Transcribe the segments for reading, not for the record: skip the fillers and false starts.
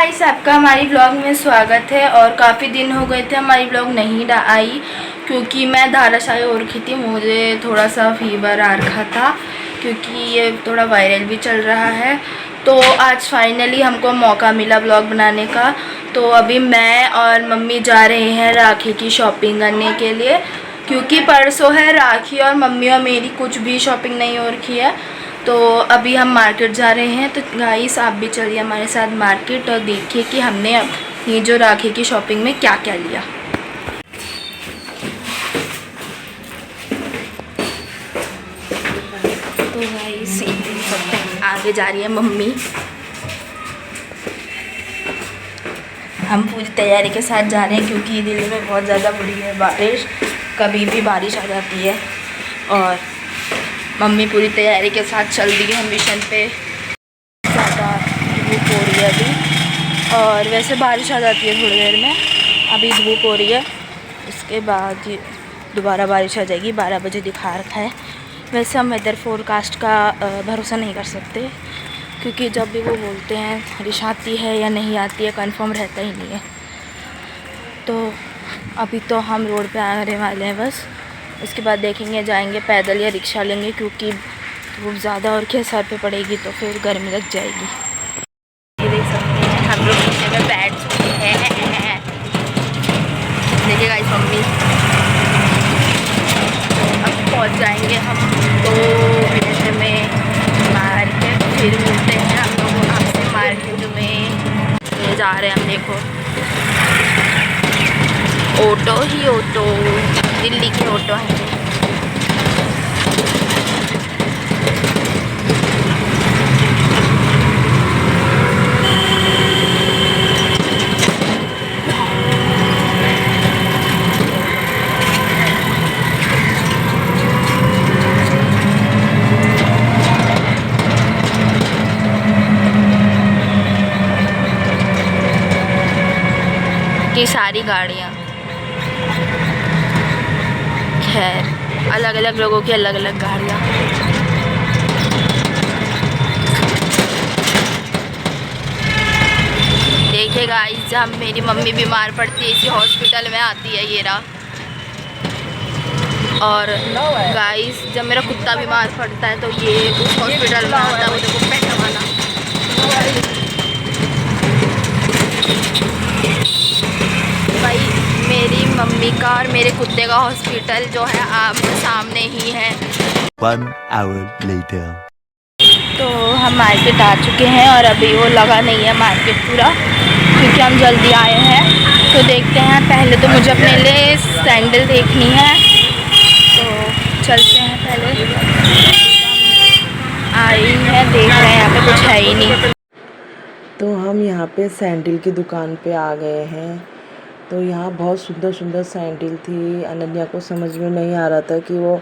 Guys, आपका हमारी blog में स्वागत है। और काफ़ी दिन हो गए थे हमारी ब्लॉग नहीं आई क्योंकि मैं धाराशाही हो रखी थी। मुझे थोड़ा सा फीवर आ रखा था क्योंकि ये थोड़ा वायरल भी चल रहा है। तो आज फाइनली हमको मौका मिला ब्लॉग बनाने का। तो अभी मैं और मम्मी जा रहे हैं राखी की शॉपिंग करने के लिए क्योंकि परसों है राखी और मम्मी और मेरी कुछ भी शॉपिंग नहीं हो रखी है। तो अभी हम मार्केट जा रहे हैं। तो गाइस, आप भी चलिए हमारे साथ मार्केट और देखिए कि हमने ये जो राखी की शॉपिंग में क्या क्या लिया। तो गाइस, आगे जा रही है मम्मी। हम पूरी तैयारी के साथ जा रहे हैं क्योंकि दिल्ली में बहुत ज़्यादा बुरी है बारिश, कभी भी बारिश आ जाती है। और मम्मी पूरी तैयारी के साथ चल दी है मिशन पे। ज़्यादा धूप हो रही है अभी, और वैसे बारिश आ जाती है थोड़ी देर में। अभी धूप हो रही है, इसके बाद दोबारा बारिश आ जाएगी। 12 बजे दिखा रखा है। वैसे हम वेदर फोरकास्ट का भरोसा नहीं कर सकते क्योंकि जब भी वो बोलते हैं बारिश आती है या नहीं आती है, कंफर्म रहता ही नहीं है। तो अभी तो हम रोड पे आने वाले हैं बस। इसके बाद देखेंगे, जाएंगे पैदल या रिक्शा लेंगे क्योंकि धूप ज़्यादा और क्या सर पे पड़ेगी तो फिर गर्मी लग जाएगी। ये देख सकते हैं हम लोग नीचे में बैठ चुके हैं। देखिए गाइस, मम्मी। तो अब पहुंच जाएंगे हम 2 मिनट में मार्केट। फिर मिलते हैं हम लोग आपसे मार्केट में। ये जा रहे हैं हम, देखो ऑटो ही ऑटो, दिल्ली के ऑटो हैं। की सारी गाड़ियाँ, खैर अलग अलग लोगों की अलग अलग गाड़ियाँ। देखिए गाइस, जब मेरी मम्मी बीमार पड़ती है इसी हॉस्पिटल में आती है ये रहा। और गाइस, जब मेरा कुत्ता बीमार पड़ता है तो ये उस हॉस्पिटल में आता है। वो देखो पेट वाला। भाई, मेरी मम्मी का और मेरे कुत्ते का हॉस्पिटल जो है आमने सामने ही है। 1 hour later. तो हम मार्केट आ चुके हैं और अभी वो लगा नहीं है मार्केट पूरा क्योंकि हम जल्दी आए हैं। तो देखते हैं, पहले तो मुझे अपने लिए सैंडल देखनी है तो चलते हैं। पहले आई हैं, देख रहे हैं, यहाँ पे कुछ है ही नहीं। तो हम यहाँ पे सैंडल की दुकान पे आ गए हैं। तो यहाँ बहुत सुंदर सुंदर सैंडल थी। अनन्या को समझ में नहीं आ रहा था कि वो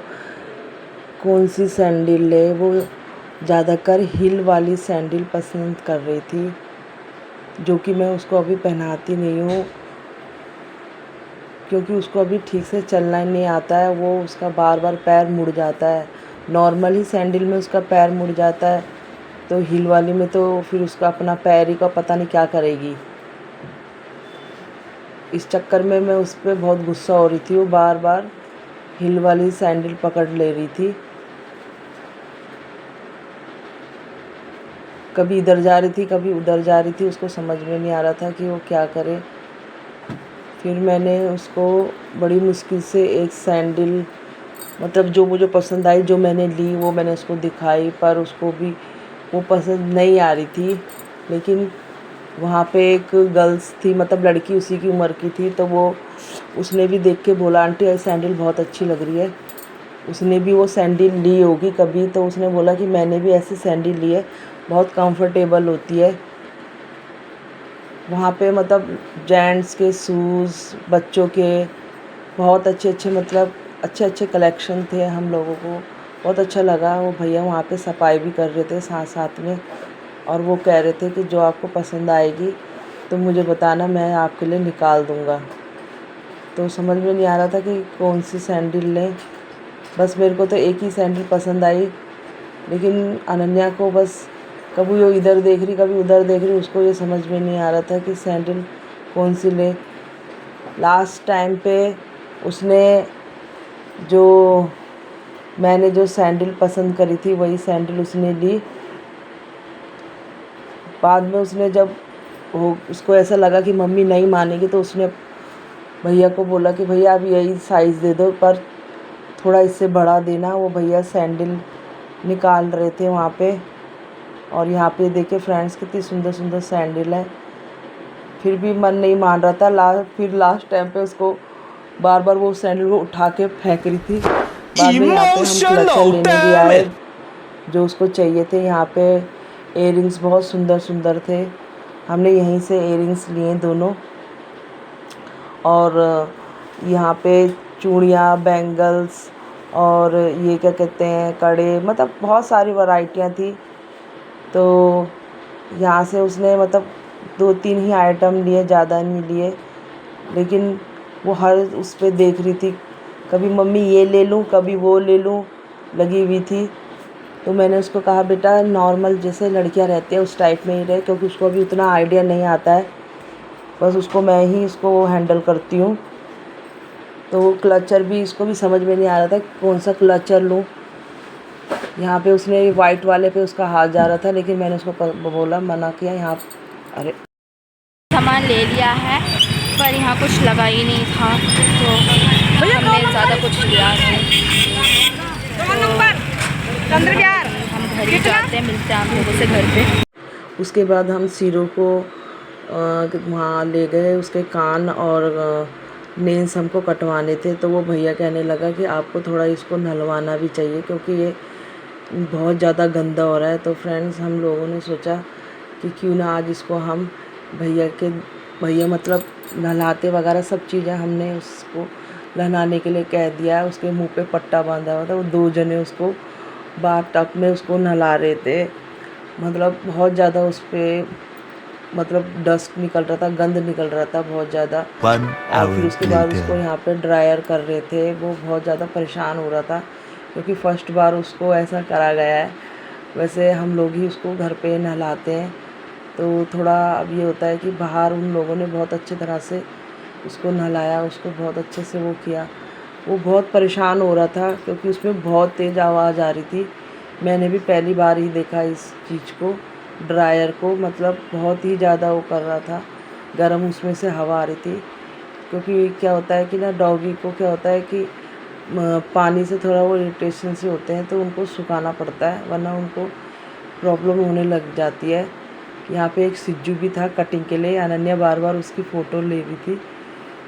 कौन सी सैंडल ले। वो ज़्यादातर हिल वाली सैंडल पसंद कर रही थी, जो कि मैं उसको अभी पहनाती नहीं हूँ क्योंकि उसको अभी ठीक से चलना ही नहीं आता है। वो उसका बार बार पैर मुड़ जाता है। नॉर्मल ही सैंडल में उसका पैर मुड़ जाता है, तो हिल वाली में तो फिर उसका अपना पैर ही का पता नहीं क्या करेगी। इस चक्कर में मैं उस पर बहुत गुस्सा हो रही थी। वो बार बार हिल वाली सैंडल पकड़ ले रही थी। कभी इधर जा रही थी, कभी उधर जा रही थी। उसको समझ में नहीं आ रहा था कि वो क्या करे। फिर मैंने उसको बड़ी मुश्किल से एक सैंडल, मतलब जो मुझे पसंद आई, जो मैंने ली, वो मैंने उसको दिखाई, पर उसको भी वो पसंद नहीं आ रही थी। लेकिन वहाँ पे एक गर्ल्स थी, मतलब लड़की उसी की उम्र की थी, तो वो उसने भी देख के बोला, आंटी ये सैंडल बहुत अच्छी लग रही है। उसने भी वो सैंडल ली होगी कभी, तो उसने बोला कि मैंने भी ऐसी सैंडल ली है, बहुत कंफर्टेबल होती है। वहाँ पे मतलब जेंट्स के शूज़, बच्चों के बहुत अच्छे अच्छे, मतलब अच्छे अच्छे कलेक्शन थे। हम लोगों को बहुत अच्छा लगा। वो भैया वहाँ पे सफाई भी कर रहे थे साथ साथ में, और वो कह रहे थे कि जो आपको पसंद आएगी तो मुझे बताना, मैं आपके लिए निकाल दूँगा। तो समझ में नहीं आ रहा था कि कौन सी सैंडल लें। बस मेरे को तो एक ही सैंडल पसंद आई, लेकिन अनन्या को बस कभी वो इधर देख रही कभी उधर देख रही, उसको ये समझ में नहीं आ रहा था कि सैंडल कौन सी ले। लास्ट टाइम पे उसने जो मैंने जो सैंडल पसंद करी थी वही सैंडल उसने ली। बाद में उसने जब वो उसको ऐसा लगा कि मम्मी नहीं मानेगी तो उसने भैया को बोला कि भैया अब यही साइज़ दे दो पर थोड़ा इससे बड़ा देना। वो भैया सैंडल निकाल रहे थे वहाँ पे, और यहाँ पे देखिए फ्रेंड्स कितनी सुंदर सुंदर सैंडल है। फिर भी मन नहीं मान रहा था। फिर लास्ट टाइम पे उसको बार बार वो सैंडल को उठा के फेंक रही थी। बाद में यहाँ पे हम क्लचर लेने भी आए जो उसको चाहिए थे। यहाँ पे इयररिंग्स बहुत सुंदर सुंदर थे, हमने यहीं से इयररिंग्स लिए दोनों। और यहाँ पे चूड़ियाँ, बैंगल्स और ये क्या कहते हैं कड़े, मतलब बहुत सारी वैरायटियाँ थी। तो यहाँ से उसने मतलब 2-3 ही आइटम लिए, ज़्यादा नहीं लिए, लेकिन वो हर उस पे देख रही थी, कभी मम्मी ये ले लूँ कभी वो ले लूँ लगी हुई थी। तो मैंने उसको कहा बेटा नॉर्मल जैसे लड़कियाँ रहती हैं उस टाइप में ही रहे, क्योंकि उसको अभी उतना आइडिया नहीं आता है, बस उसको मैं ही इसको हैंडल करती हूँ। तो वो क्लचर भी इसको भी समझ में नहीं आ रहा था कौन सा क्लचर लूँ। यहाँ पे उसने वाइट वाले पे उसका हाथ जा रहा था, लेकिन मैंने उसको बोला, मना किया। यहाँ अरे सामान ले लिया है पर यहाँ कुछ लगा ही नहीं था, तो हमने ज़्यादा कुछ लिया नहीं। हम घर ही जाते हैं, मिलते हैं आप लोगों से घर पे। उसके बाद हम सीरो को वहाँ ले गए, उसके कान और नेल्स हमको कटवाने थे। तो वो भैया कहने लगा कि आपको थोड़ा इसको नहलवाना भी चाहिए क्योंकि ये बहुत ज़्यादा गंदा हो रहा है। तो फ्रेंड्स हम लोगों ने सोचा कि क्यों ना आज इसको हम भैया मतलब नहलाते वगैरह सब चीज़ें हमने उसको नहलाने के लिए कह दिया है। उसके मुंह पे पट्टा बांधा हुआ था, वो 2 जने उसको बाथ टब में उसको नहला रहे थे। मतलब बहुत ज़्यादा उस पर मतलब डस्ट निकल रहा था, गंद निकल रहा था बहुत ज़्यादा। और फिर उसके बाद उसको यहाँ पे ड्रायर कर रहे थे। वो बहुत ज़्यादा परेशान हो रहा था क्योंकि फ़र्स्ट बार उसको ऐसा करा गया है। वैसे हम लोग ही उसको घर पे नहलाते हैं, तो थोड़ा अब ये होता है कि बाहर उन लोगों ने बहुत अच्छी तरह से उसको नहलाया, उसको बहुत अच्छे से वो किया। वो बहुत परेशान हो रहा था क्योंकि उसमें बहुत तेज़ आवाज़ आ रही थी। मैंने भी पहली बार ही देखा इस चीज़ को, ड्रायर को, मतलब बहुत ही ज़्यादा वो कर रहा था, गर्म उसमें से हवा आ रही थी। क्योंकि क्या होता है कि ना डॉगी को क्या होता है कि पानी से थोड़ा वो इरिटेशन से होते हैं, तो उनको सुखाना पड़ता है वरना उनको प्रॉब्लम होने लग जाती है। यहाँ पे एक सिज्जू भी था कटिंग के लिए, अनन्या बार बार उसकी फ़ोटो ले रही थी।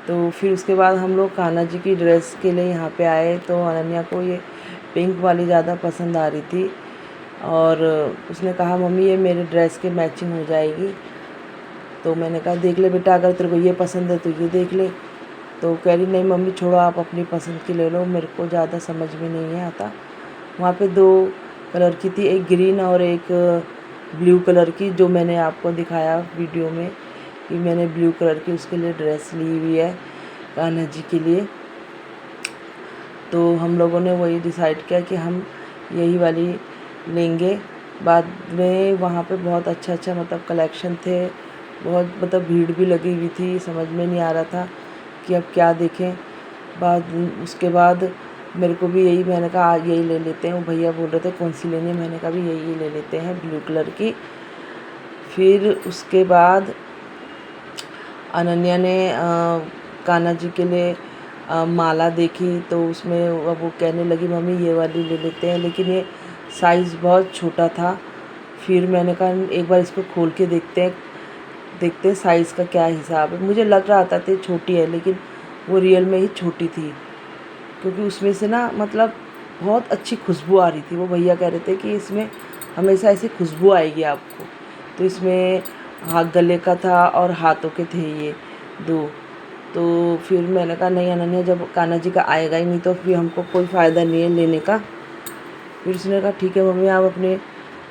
तो फिर उसके बाद हम लोग कान्हा जी की ड्रेस के लिए यहाँ पे आए। तो अनन्या को ये पिंक वाली ज़्यादा पसंद आ रही थी और उसने कहा मम्मी ये मेरे ड्रेस के मैचिंग हो जाएगी। तो मैंने कहा देख ले बेटा, अगर तेरे को ये पसंद है तो ये देख ले। तो कह रही नहीं मम्मी छोड़ो, आप अपनी पसंद की ले लो, मेरे को ज़्यादा समझ में नहीं है आता। वहाँ पे 2 कलर की थी, एक ग्रीन और एक ब्लू कलर की, जो मैंने आपको दिखाया वीडियो में कि मैंने ब्लू कलर की उसके लिए ड्रेस ली हुई है कान्हा जी के लिए। तो हम लोगों ने वही डिसाइड किया कि हम यही वाली लेंगे। बाद में वहाँ पे बहुत अच्छा मतलब कलेक्शन थे, बहुत मतलब भीड़ भी लगी हुई थी, समझ में नहीं आ रहा था कि अब क्या देखें। उसके बाद मेरे को भी यही, मैंने कहा आज यही ले लेते हैं। वो भैया बोल रहे थे कौन सी लेनी है, मैंने कहा भी यही ले लेते हैं ब्लू कलर की। फिर उसके बाद अनन्या ने कान्हा जी के लिए माला देखी, तो उसमें अब वो कहने लगी मम्मी ये वाली ले लेते हैं, लेकिन ये साइज़ बहुत छोटा था। फिर मैंने कहा एक बार इसको खोल के देखते हैं साइज़ का क्या हिसाब है। मुझे लग रहा था कि छोटी है, लेकिन वो रियल में ही छोटी थी, क्योंकि उसमें से ना मतलब बहुत अच्छी खुशबू आ रही थी। वो भैया कह रहे थे कि इसमें हमेशा ऐसी खुशबू आएगी आपको। तो इसमें गले का था और हाथों के थे ये 2। तो फिर मैंने कहा नहीं अनन्या, जब कान्हा जी का आएगा ही नहीं तो फिर हमको कोई फ़ायदा नहीं है लेने का। फिर उसने कहा ठीक है मम्मी, आप अपने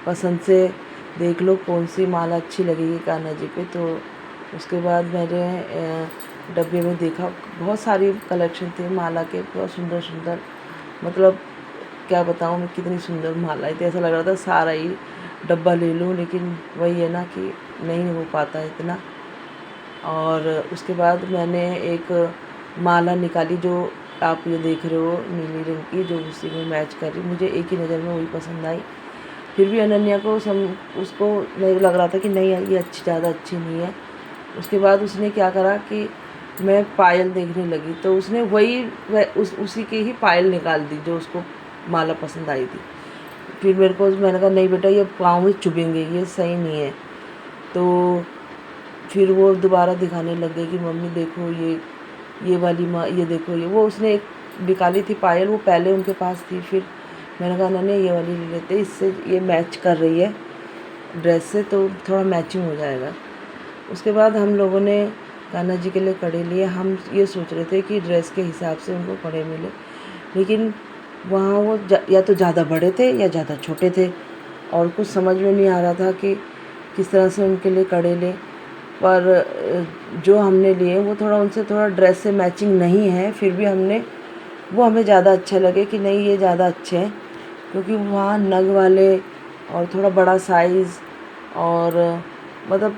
पसंद से देख लो कौन सी माला अच्छी लगेगी कान्हा जी पे। तो उसके बाद मैंने डब्बे में देखा, बहुत सारी कलेक्शन थे माला के, बहुत सुंदर सुंदर, मतलब क्या बताऊँ मैं, कितनी सुंदर मालाएँ थी। ऐसा लग रहा था सारा ही डब्बा ले लूँ, लेकिन वही है ना कि नहीं हो पाता है इतना। और उसके बाद मैंने एक माला निकाली जो आप ये देख रहे हो नीली रंग की, जो उसी में मैच कर रही, मुझे एक ही नज़र में वही पसंद आई। फिर भी अनन्या को उसको नहीं लग रहा था कि नहीं ये अच्छी, ज़्यादा अच्छी नहीं है। उसके बाद उसने क्या करा कि मैं पायल देखने लगी, तो उसने उसी की ही पायल निकाल दी जो उसको माला पसंद आई थी। फिर मैंने कहा नहीं बेटा, ये पाँव में चुभेंगे, ये सही नहीं है। तो फिर वो दोबारा दिखाने लग गए कि मम्मी देखो ये वाली ये देखो, ये वो उसने एक निकाली थी पायल, वो पहले उनके पास थी। फिर मैंने कहा नहीं ये वाली ले लेते, इससे ये मैच कर रही है ड्रेस से, तो थोड़ा मैचिंग हो जाएगा। उसके बाद हम लोगों ने कान्हा जी के लिए कड़े लिए। हम ये सोच रहे थे कि ड्रेस के हिसाब से उनको कड़े मिले, लेकिन वहाँ वो या तो ज़्यादा बड़े थे या ज़्यादा छोटे थे, और कुछ समझ में नहीं आ रहा था कि किस तरह से उनके लिए कड़े लें। पर जो हमने लिए वो उनसे थोड़ा ड्रेस से मैचिंग नहीं है, फिर भी वो हमें ज़्यादा अच्छे लगे कि नहीं ये ज़्यादा अच्छे हैं, क्योंकि वहाँ नग वाले और थोड़ा बड़ा साइज़, और मतलब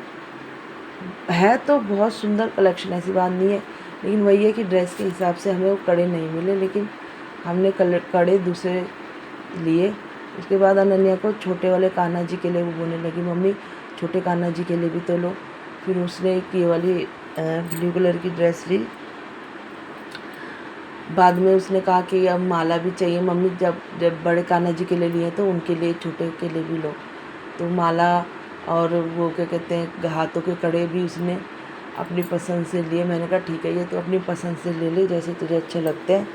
है तो बहुत सुंदर कलेक्शन, ऐसी बात नहीं है, लेकिन वही है कि ड्रेस के हिसाब से हमें वो कड़े नहीं मिले, लेकिन हमने कड़े दूसरे लिए। उसके बाद अनन्या को छोटे वाले कान्हा जी के लिए वो बोलने लगी मम्मी छोटे कान्हा जी के लिए भी तो लो। फिर उसने एक ये वाली ब्लू कलर की ड्रेस ली। बाद में उसने कहा कि अब माला भी चाहिए मम्मी, जब बड़े कान्हा जी के लिए लिए तो उनके लिए छोटे के लिए भी लो। तो माला और वो क्या कहते हैं हाथों के कड़े भी उसने अपनी पसंद से लिए। मैंने कहा ठीक है, ये तो अपनी पसंद से ले ले, जैसे तुझे अच्छे लगते हैं।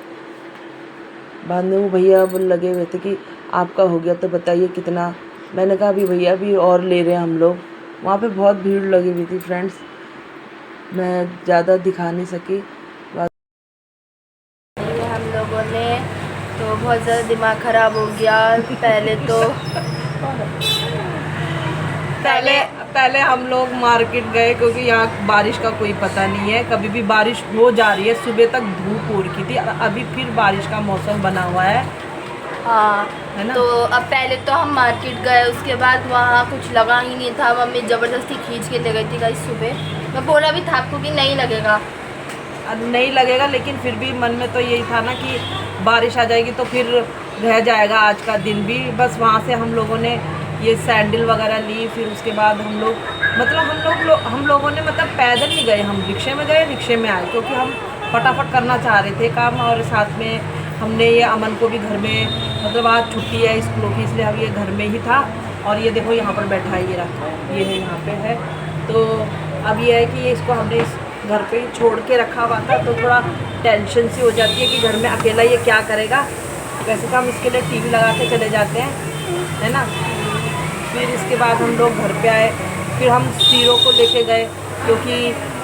बाद में वो भैया लगे हुए थे कि आपका हो गया तो बताइए कितना। मैंने कहा अभी भैया अभी और ले रहे हैं हम लोग। वहाँ पे बहुत भीड़ लगी हुई थी फ्रेंड्स, मैं ज़्यादा दिखा नहीं सकी। हम लोगों ने तो बहुत ज़्यादा दिमाग ख़राब हो गया। पहले हम लोग मार्केट गए, क्योंकि यहाँ बारिश का कोई पता नहीं है, कभी भी बारिश हो जा रही है। सुबह तक धूप हो रखी थी, अभी फिर बारिश का मौसम बना हुआ है। हाँ है ना? तो अब पहले तो हम मार्केट गए, उसके बाद वहाँ कुछ लगा ही नहीं था। मम्मी ज़बरदस्ती खींच के ले गई थी गाइस सुबह। मैं बोला भी था आपको कि नहीं लगेगा, लेकिन फिर भी मन में तो यही था ना कि बारिश आ जाएगी तो फिर रह जाएगा आज का दिन भी। बस वहाँ से हम लोगों ने ये सैंडल वगैरह ली। फिर उसके बाद हम लोगों ने मतलब पैदल नहीं गए, हम रिक्शे में गए, रिक्शे में आए, क्योंकि हम फटाफट करना चाह रहे थे काम। और साथ में हमने ये अमन को भी घर में, मतलब आज छुट्टी है स्कूलों की, इसलिए अब ये घर में ही था। और ये देखो यहाँ पर बैठा है, ये रखा है, ये है यहाँ पे है। तो अब ये है कि इसको हमने इस घर पे ही छोड़ के रखा हुआ था, तो थोड़ा टेंशन सी हो जाती है कि घर में अकेला ये क्या करेगा। वैसे तो हम इसके लिए टीवी लगा के चले जाते हैं, है ना। फिर इसके बाद हम लोग घर पे आए। फिर हम सीरो को लेके गए, क्योंकि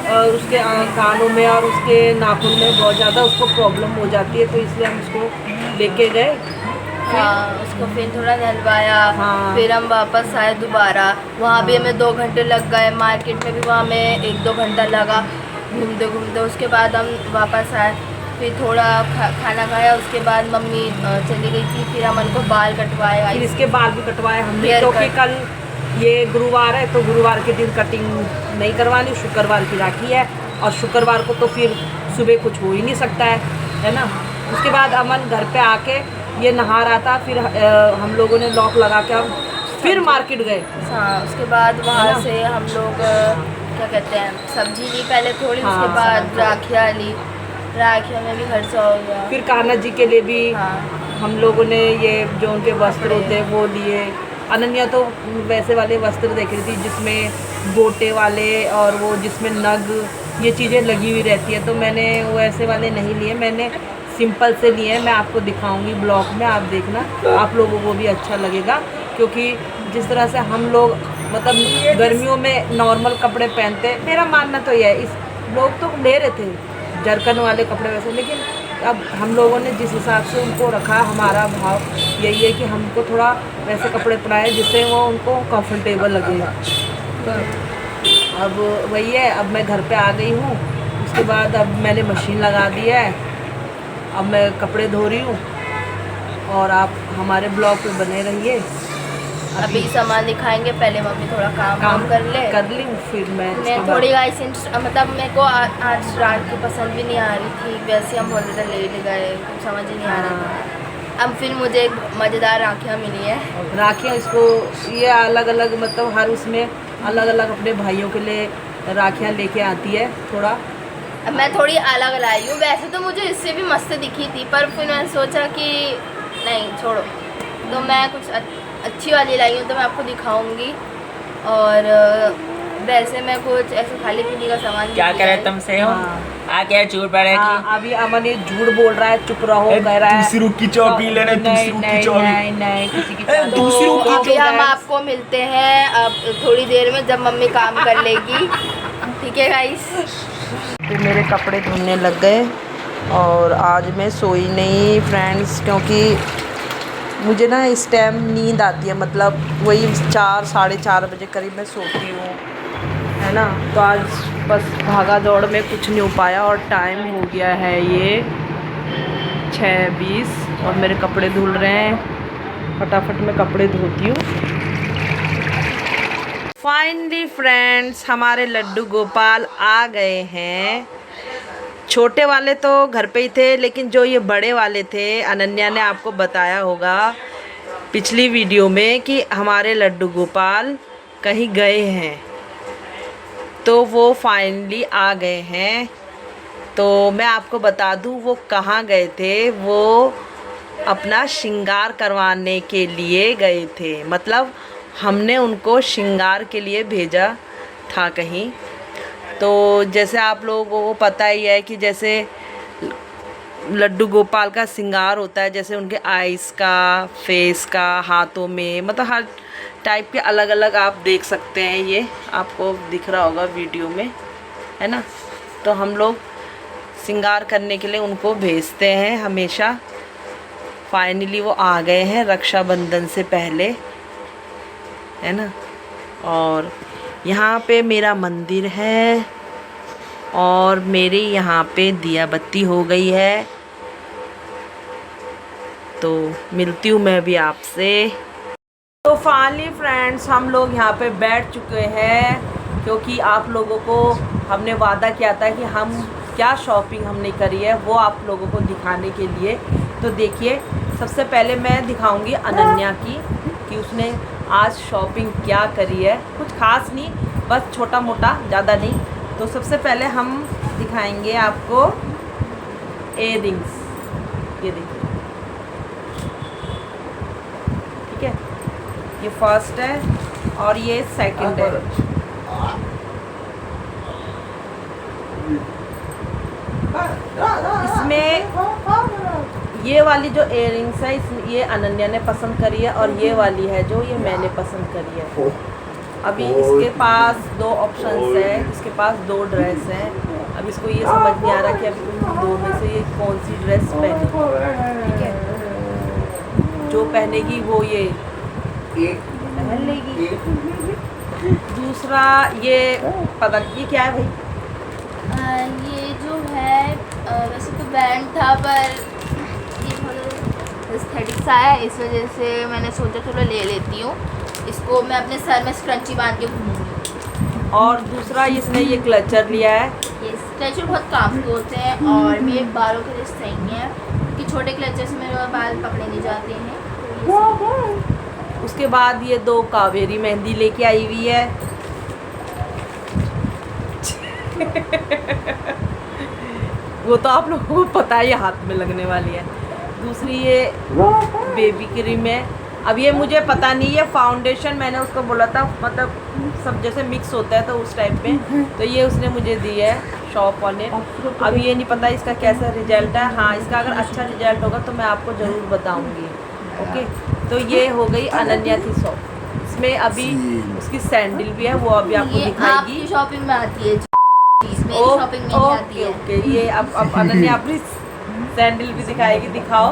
उसके कानों में और उसके नाखून में बहुत ज़्यादा उसको प्रॉब्लम हो जाती है, तो इसलिए हम उसको लेके गए। हाँ उसको फिर थोड़ा नहलवाया। हाँ। फिर हम वापस आए दोबारा, वहाँ भी हमें 2 घंटे लग गए। मार्केट में भी वहाँ हमें 1-2 घंटा लगा घूमते घूमते। उसके बाद हम वापस आए, फिर थोड़ा खाना खाया। उसके बाद मम्मी चली गई थी, फिर अमन को बाल कटवाए। फिर इसके बाल भी कटवाए हमने, क्योंकि कल ये गुरुवार है, तो गुरुवार के दिन कटिंग नहीं करवानी, शुक्रवार की राखी है, और शुक्रवार को तो फिर सुबह कुछ हो ही नहीं सकता है ना। उसके बाद अमन घर पे आके ये नहा रहा था, फिर हम लोगों ने लॉक लगा के हम फिर मार्केट गए। हाँ उसके बाद वहाँ से हम लोग क्या कहते हैं सब्जी ली पहले थोड़ी। हाँ, उसके बाद राखियाँ ली, राखियों में भी खर्चा हो गया। फिर कान्हा जी के लिए भी हाँ हम लोगों ने ये जो उनके वस्त्र होते हैं वो लिए। अनन्या तो वैसे वाले वस्त्र देख रही थी जिसमें गोटे वाले और वो जिसमें नग, ये चीज़ें लगी हुई रहती है, तो मैंने वैसे वाले नहीं लिए, मैंने सिंपल से लिए हैं। मैं आपको दिखाऊंगी ब्लॉग में, आप देखना, आप लोगों को भी अच्छा लगेगा। क्योंकि जिस तरह से हम लोग मतलब गर्मियों में नॉर्मल कपड़े पहनते हैं, मेरा मानना तो यह है, इस लोग तो ले रहे थे जरकन वाले कपड़े वैसे, लेकिन अब हम लोगों ने जिस हिसाब से उनको रखा, हमारा भाव यही है कि हमको थोड़ा वैसे कपड़े पहनाए जिससे वो उनको कंफर्टेबल लगे। तो अब वही है, अब मैं घर पे आ गई हूँ। उसके बाद अब मैंने मशीन लगा दी है, अब मैं कपड़े धो रही हूँ, और आप हमारे ब्लॉग पे बने रहिए। अभी सामान दिखाएंगे, पहले मम्मी थोड़ा काम कर ले, कर ली, फिर मैं थोड़ी गाइस मतलब मेरे को आज रात की पसंद भी नहीं आ रही थी, वैसे हम बहुत ज़्यादा लेट गए, कुछ समझ ही नहीं आ रहा था। अब फिर मुझे एक मज़ेदार राखियाँ मिली है। राखियाँ इसको ये अलग अलग मतलब हर उसमें अलग अलग अपने भाइयों के लिए राखियाँ लेके आती है थोड़ा। अब मैं थोड़ी अलग लाई हूँ, वैसे तो मुझे इससे भी मस्त दिखी थी, पर फिर मैंने सोचा कि नहीं छोड़ो, तो मैं कुछ अच्छी वाली लाई हूँ, तो मैं आपको दिखाऊंगी। और वैसे मैं कुछ ऐसे खाने पीने का सामान क्या कह रहे तुमसे हो? क्या झूठ पड़े हाँ, अभी अमन ये झूठ बोल रहा है, चुप रहो कह रहा है। दूसरी की चौबी लेने, दूसरी की चौबी नहीं किसी की तो अभी हम आपको मिलते हैं अब थोड़ी देर में, जब मम्मी काम कर लेगी, ठीक है गाइस। फिर मेरे कपड़े धुलने लग गए और आज मैं सोई नहीं फ्रेंड्स, क्योंकि मुझे ना इस टाइम नींद आती है, मतलब वही 4 साढ़े 4 बजे करीब मैं सोती हूँ, है ना। तो आज बस भागा दौड़ में कुछ नहीं हो पाया और टाइम हो गया है ये 6:20 और मेरे कपड़े धुल रहे हैं। फटाफट मैं कपड़े धोती हूँ। फाइनली फ्रेंड्स हमारे लड्डू गोपाल आ गए हैं। छोटे वाले तो घर पे ही थे, लेकिन जो ये बड़े वाले थे, अनन्या ने आपको बताया होगा पिछली वीडियो में कि हमारे लड्डू गोपाल कहीं गए हैं, तो वो फाइनली आ गए हैं। तो मैं आपको बता दूं वो कहाँ गए थे। वो अपना श्रृंगार करवाने के लिए गए थे, मतलब हमने उनको श्रृंगार के लिए भेजा था कहीं। तो जैसे आप लोगों को पता ही है कि जैसे लड्डू गोपाल का श्रृंगार होता है, जैसे उनके आइज़ का, फेस का, हाथों में, मतलब हर टाइप के अलग अलग आप देख सकते हैं। ये आपको दिख रहा होगा वीडियो में, है ना। तो हम लोग श्रृंगार करने के लिए उनको भेजते हैं हमेशा। फाइनली वो आ गए हैं रक्षाबंधन से पहले, है ना। और यहाँ पे मेरा मंदिर है और मेरे यहाँ पे दिया बत्ती हो गई है। तो मिलती हूँ मैं भी आपसे। तो फाइनली फ्रेंड्स हम लोग यहाँ पे बैठ चुके हैं, क्योंकि आप लोगों को हमने वादा किया था कि हम क्या शॉपिंग हमने करी है वो आप लोगों को दिखाने के लिए। तो देखिए, सबसे पहले मैं दिखाऊंगी अनन्या की कि उसने आज शॉपिंग क्या करी है। कुछ खास नहीं, बस छोटा मोटा, ज़्यादा नहीं। तो सबसे पहले हम दिखाएंगे आपको इयररिंग्स। ये देखिए, ठीक है, ये फर्स्ट है और ये सेकंड है। इसमें ये वाली जो इयररिंग्स है ये अनन्या ने पसंद करी है और ये वाली है जो ये मैंने पसंद करी है। अभी इसके पास 2 ऑप्शंस है, इसके पास 2 ड्रेस हैं। अब इसको ये समझ नहीं आ रहा कि अभी इन 2 में से ये कौन सी ड्रेस पहने, ठीक है। जो पहनेगी वो ये पहन लेगी। दूसरा ये पता ये क्या है भाई? ये जो है वैसे तो बैंड था, पर ये एस्थेटिक सा है, इस वजह से मैंने सोचा चलो ले लेती हूँ इसको। मैं अपने सर में स्क्रंची बांध के घूमूंगी। और दूसरा इसने ये क्लचर लिया है। ये क्लचर बहुत काफ़ी होते हैं और मेरे बालों के लिए सही है, क्योंकि छोटे क्लचर से मेरे बाल पकड़े नहीं जाते हैं। तो उसके बाद ये 2 कावेरी मेहंदी लेके आई हुई है। वो तो आप लोगों को पता है, ये हाथ में लगने वाली है। दूसरी ये बेबी क्रीम है। अब ये मुझे पता नहीं, ये फाउंडेशन मैंने उसको बोला था, मतलब सब जैसे मिक्स होता है तो उस टाइप में, तो ये उसने मुझे दी है शॉप वाले। अब ये नहीं पता इसका कैसा रिजल्ट है। हाँ, इसका अगर अच्छा रिजल्ट होगा तो मैं आपको ज़रूर बताऊंगी। ओके, तो ये हो गई अनन्या की शॉप। इसमें अभी उसकी सैंडल भी है, वो अभी आपको दिखाएगी। आपकी शॉपिंग में आती है, मेरी शॉपिंग में नहीं आती है। ओके, ये अब अनन्या अपनी सैंडल भी दिखाएगी, दिखाओ।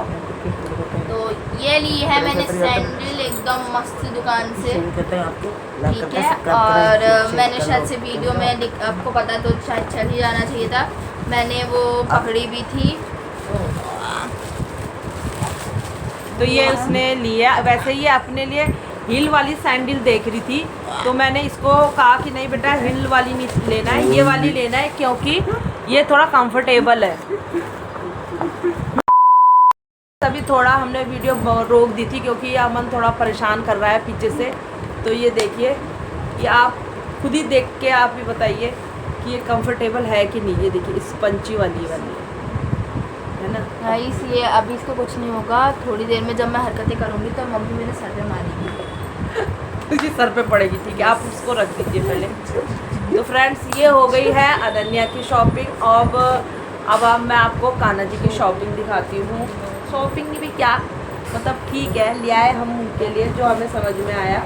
तो ये ली है मैंने सैंडल एकदम मस्त दुकान से, ठीक है। और मैंने शायद से वीडियो में आपको पता तो शायद चल ही जाना चाहिए था, मैंने वो पकड़ी भी थी। तो ये उसने लिया। वैसे ये अपने लिए हिल वाली सैंडल देख रही थी, तो मैंने इसको कहा कि नहीं बेटा हिल वाली नहीं लेना है, ये वाली लेना है क्योंकि ये थोड़ा कंफर्टेबल है। तभी थोड़ा हमने वीडियो रोक दी थी क्योंकि ये अमन थोड़ा परेशान कर रहा है पीछे से। तो ये देखिए, ये आप खुद ही देख के आप ही बताइए कि ये कंफर्टेबल है कि नहीं। ये देखिए स्पंची वाली है ना गाइस, ये अभी इसको कुछ नहीं होगा। थोड़ी देर में जब मैं हरकतें करूँगी तो मम्मी मेरे सर पे मारेगी। उसकी सर पे पड़ेगी, ठीक है, आप उसको रख दीजिए पहले। तो फ्रेंड्स, ये हो गई है अनन्या की शॉपिंग। अब मैं आपको कान्हा जी की शॉपिंग दिखाती हूँ। शॉपिंग भी क्या, मतलब ठीक है, ले आए हम उनके लिए जो हमें समझ में आया।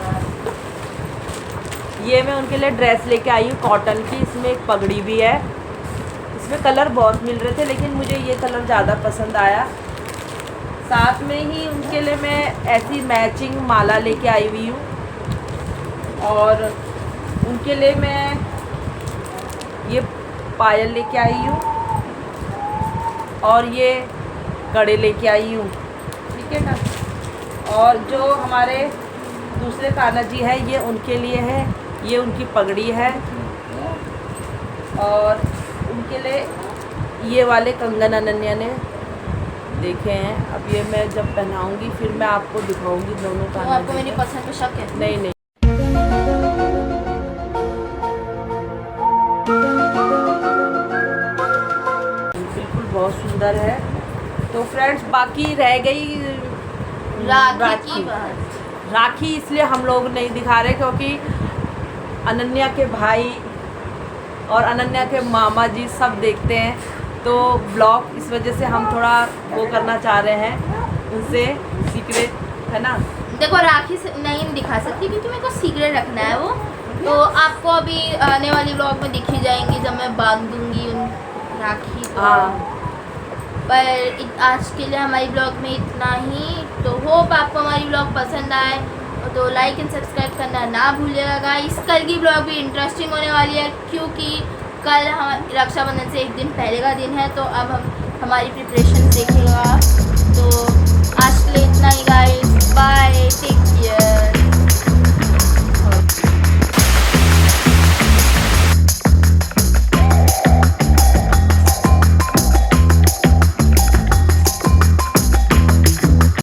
ये मैं उनके लिए ड्रेस लेके आई हूँ कॉटन की, इसमें एक पगड़ी भी है। इसमें कलर बहुत मिल रहे थे लेकिन मुझे ये कलर ज़्यादा पसंद आया। साथ में ही उनके लिए मैं ऐसी मैचिंग माला लेके आई हुई हूँ और उनके लिए मैं ये पायल लेके आई हूँ और ये कड़े लेके आई हूँ, ठीक है ना। और जो हमारे दूसरे कान्हा जी है ये उनके लिए है, ये उनकी पगड़ी है और उनके लिए ये वाले कंगन अनन्या ने देखे हैं। अब ये मैं जब पहनाऊंगी फिर मैं आपको दिखाऊंगी दोनों तो कान्हा आपको जी मेरी का। पसंद पे शक है? नहीं नहीं, बिल्कुल बहुत सुंदर है। तो फ्रेंड्स, बाकी रह गई राखी की बात। राखी इसलिए हम लोग नहीं दिखा रहे क्योंकि अनन्या के भाई और अनन्या के मामा जी सब देखते हैं, तो ब्लॉग इस वजह से हम थोड़ा वो करना चाह रहे हैं उनसे सीक्रेट, है ना। देखो, राखी से नहीं दिखा सकती क्योंकि मेरे को सीक्रेट रखना है वो। तो आपको अभी आने वाली ब्लॉग में दिखी जाएंगी जब मैं बांध दूंगी उन राखी को। हाँ, पर आज के लिए हमारी ब्लॉग में इतना ही। तो होप आपको हमारी ब्लॉग पसंद आए, तो लाइक एंड सब्सक्राइब करना ना भूलिएगा गाइस। कल की ब्लॉग भी इंटरेस्टिंग होने वाली है क्योंकि कल हम रक्षाबंधन से एक दिन पहले का दिन है, तो अब हम हमारी प्रिपरेशन देखेगा। तो आज के लिए इतना ही गाइस, बाय, टेक केयर।